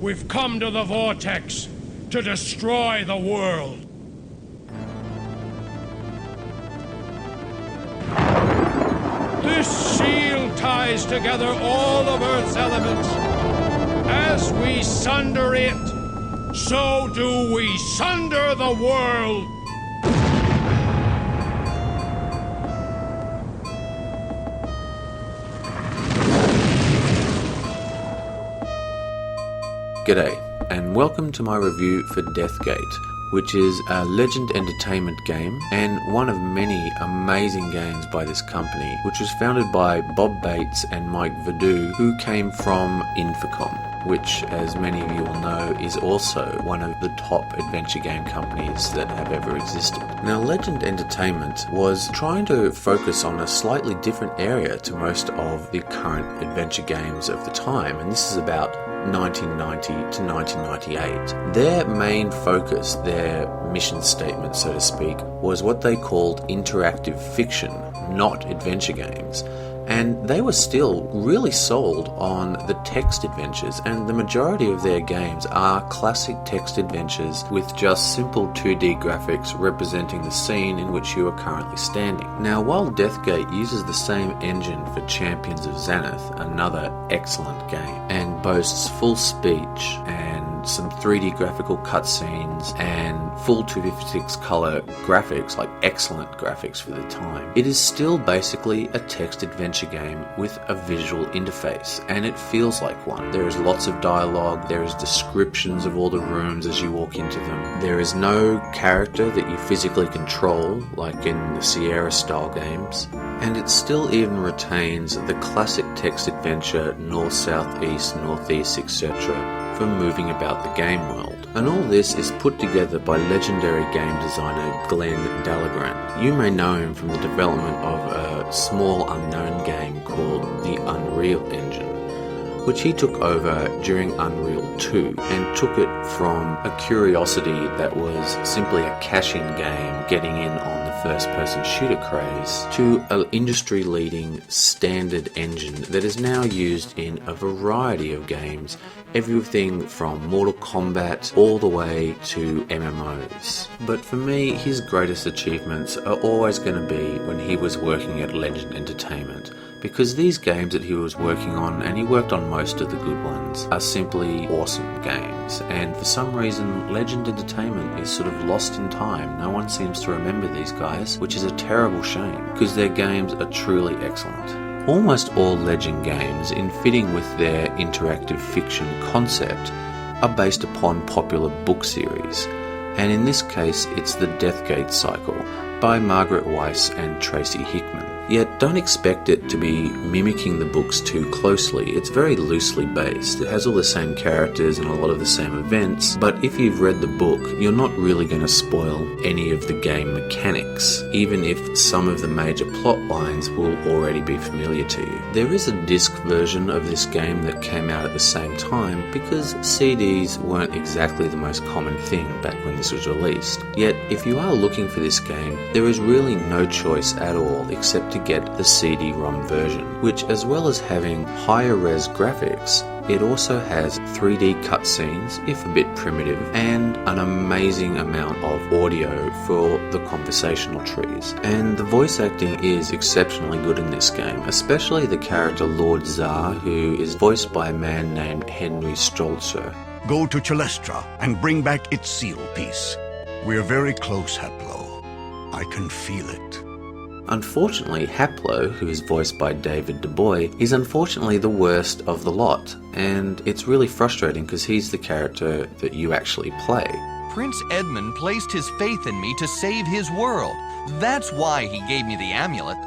We've come to the vortex to destroy the world. This shield ties together all of Earth's elements. As we sunder it, so do we sunder the world. G'day, and welcome to my review for Deathgate, which is a Legend Entertainment game and one of many amazing games by this company, which was founded by Bob Bates and Mike Verdu, who came from Infocom, which, as many of you will know, is also one of the top adventure game companies that have ever existed. Now, Legend Entertainment was trying to focus on a slightly different area to most of the current adventure games of the time, and this is about 1990 to 1998. Their main focus, their mission statement, so to speak, was what they called interactive fiction, not adventure games. And they were still really sold on the text adventures, and the majority of their games are classic text adventures with just simple 2D graphics representing the scene in which you are currently standing. Now, while Deathgate uses the same engine for Champions of Xanath, another excellent game, and boasts full speech and some 3D graphical cutscenes and full 256 color graphics, like excellent graphics for the time, it is still basically a text adventure game with a visual interface, and it feels like one. There is lots of dialogue, there is descriptions of all the rooms as you walk into them. There is no character that you physically control like in the Sierra style games, and it still even retains the classic text adventure north, south, east, northeast, etc. for moving about the game world. And all this is put together by legendary game designer Glenn Dahlgren. You may know him from the development of a small unknown game called the Unreal Engine, which he took over during Unreal 2 and took it from a curiosity that was simply a cash-in game getting in on the first-person shooter craze to an industry-leading standard engine that is now used in a variety of games, everything from Mortal Kombat all the way to MMOs. But for me, his greatest achievements are always going to be when he was working at Legend Entertainment, because these games that he was working on, and he worked on most of the good ones, are simply awesome games. And for some reason, Legend Entertainment is sort of lost in time. No one seems to remember these guys, which is a terrible shame, because their games are truly excellent. Almost all Legend games, in fitting with their interactive fiction concept, are based upon popular book series. And in this case, it's the Deathgate cycle by Margaret Weiss and Tracy Hickman. Yet don't expect it to be mimicking the books too closely. It's very loosely based. It has all the same characters and a lot of the same events, but if you've read the book, you're not really going to spoil any of the game mechanics, even if some of the major plot lines will already be familiar to you. There is a disc version of this game that came out at the same time, because CDs weren't exactly the most common thing back when this was released. Yet, if you are looking for this game, there is really no choice at all except to get the CD-ROM version, which, as well as having higher res graphics, it also has 3D cutscenes, if a bit primitive, and an amazing amount of audio for the conversational trees. And the voice acting is exceptionally good in this game, especially the character Lord Tsar, who is voiced by a man named Henry Stolzer. Go to Chalestra and bring back its seal piece. We're very close, Haplo. I can feel it. Unfortunately, Haplo, who is voiced by David DuBois, is unfortunately the worst of the lot, and it's really frustrating because he's the character that you actually play. Prince Edmund placed his faith in me to save his world. That's why he gave me the amulet.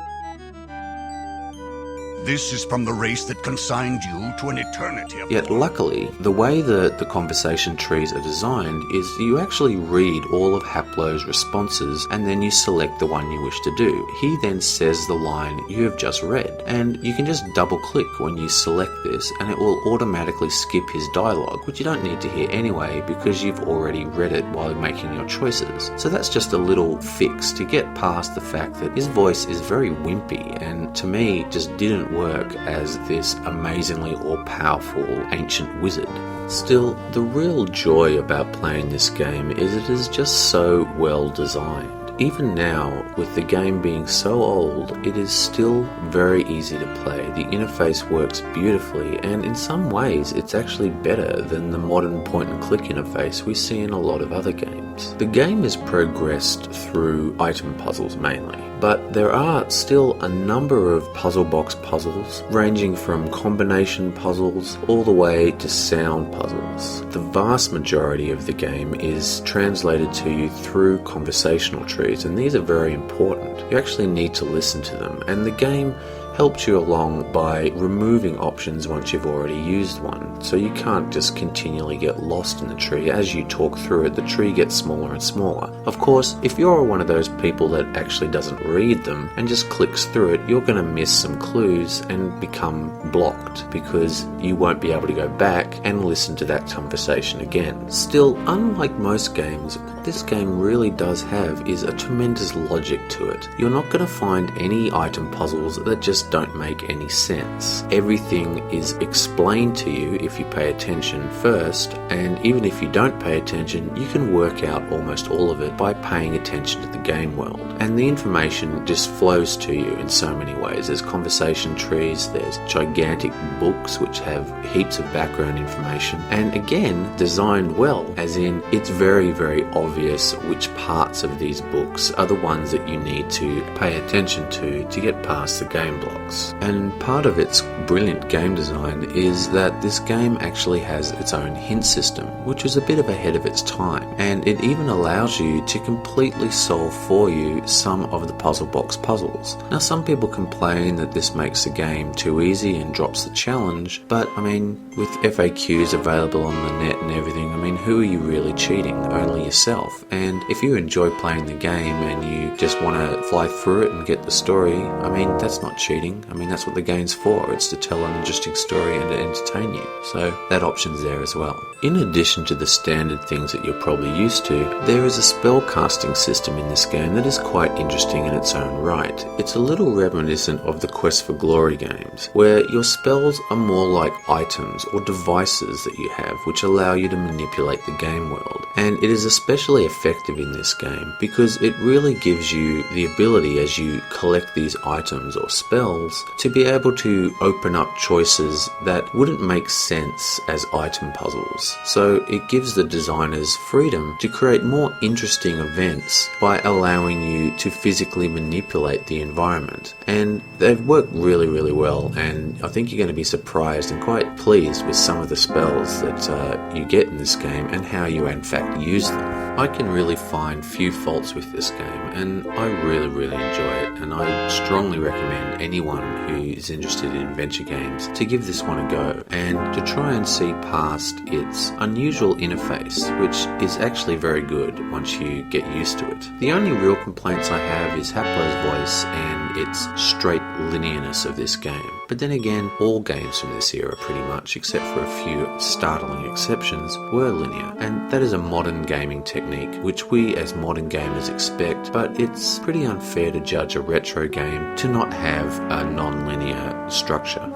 This is from the race that consigned you to an eternity of... Yet luckily, the way that the conversation trees are designed is you actually read all of Haplo's responses and then you select the one you wish to do. He then says the line you have just read, and you can just double click when you select this and it will automatically skip his dialogue, which you don't need to hear anyway because you've already read it while making your choices. So that's just a little fix to get past the fact that his voice is very wimpy and to me just didn't work as this amazingly all-powerful ancient wizard. Still, the real joy about playing this game is it is just so well designed. Even now, with the game being so old, it is still very easy to play. The interface works beautifully, and in some ways it's actually better than the modern point-and-click interface we see in a lot of other games. The game is progressed through item puzzles mainly, but there are still a number of puzzle box puzzles, ranging from combination puzzles all the way to sound puzzles. The vast majority of the game is translated to you through conversational trees, and these are very important. You actually need to listen to them, and the game helps you along by removing options once you've already used one, so you can't just continually get lost in the tree. As you talk through it, the tree gets smaller and smaller. Of course, if you're one of those people that actually doesn't read them and just clicks through it, you're going to miss some clues and become blocked because you won't be able to go back and listen to that conversation again. Still, unlike most games, what this game really does have is a tremendous logic to it. You're not going to find any item puzzles that just don't make any sense. Everything is explained to you if you pay attention first, and even if you don't pay attention, you can work out almost all of it by paying attention to the game world. And the information just flows to you in so many ways. There's conversation trees, there's gigantic books which have heaps of background information, and again, designed well, as in it's very, very obvious which parts of these books are the ones that you need to pay attention to get past the game block. And part of its brilliant game design is that this game actually has its own hint system, which is a bit of ahead of its time, and it even allows you to completely solve for you some of the puzzle box puzzles. Now, some people complain that this makes the game too easy and drops the challenge, but I mean, with FAQs available on the net and everything, I mean, who are you really cheating? Only yourself. And if you enjoy playing the game and you just want to fly through it and get the story, I mean, that's not cheating. I mean, that's what the game's for. It's to tell an interesting story and to entertain you. So that option's there as well. In addition to the standard things that you're probably used to, there is a spellcasting system in this game that is quite interesting in its own right. It's a little reminiscent of the Quest for Glory games, where your spells are more like items or devices that you have, which allow you to manipulate the game world. And it is especially effective in this game because it really gives you the ability, as you collect these items or spells, to be able to open up choices that wouldn't make sense as item puzzles. So it gives the designers freedom to create more interesting events by allowing you to physically manipulate the environment. And they've worked really, really well, and I think you're going to be surprised and quite pleased with some of the spells that you get in this game and how you in fact use them. I can really find few faults with this game, and I really, really enjoy it, and I strongly recommend anyone who is interested in adventure games to give this one a go and to try and see past its unusual interface, which is actually very good once you get used to it. The only real complaints I have is Haplo's voice and its straight linearness of this game. But then again, all games from this era pretty much, except for a few startling exceptions, were linear, and that is a modern gaming technique which we as modern gamers expect, but it's pretty unfair to judge a retro game to not have a non-linear structure.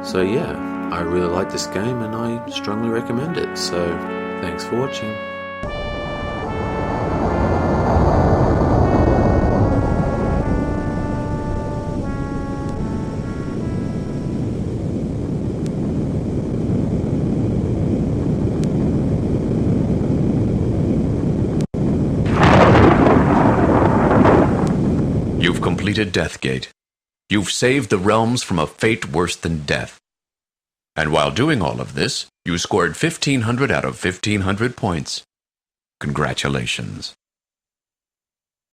So yeah, I really like this game and I strongly recommend it, so thanks for watching. You've completed Deathgate. You've saved the realms from a fate worse than death. And while doing all of this, you scored 1,500 out of 1,500 points. Congratulations.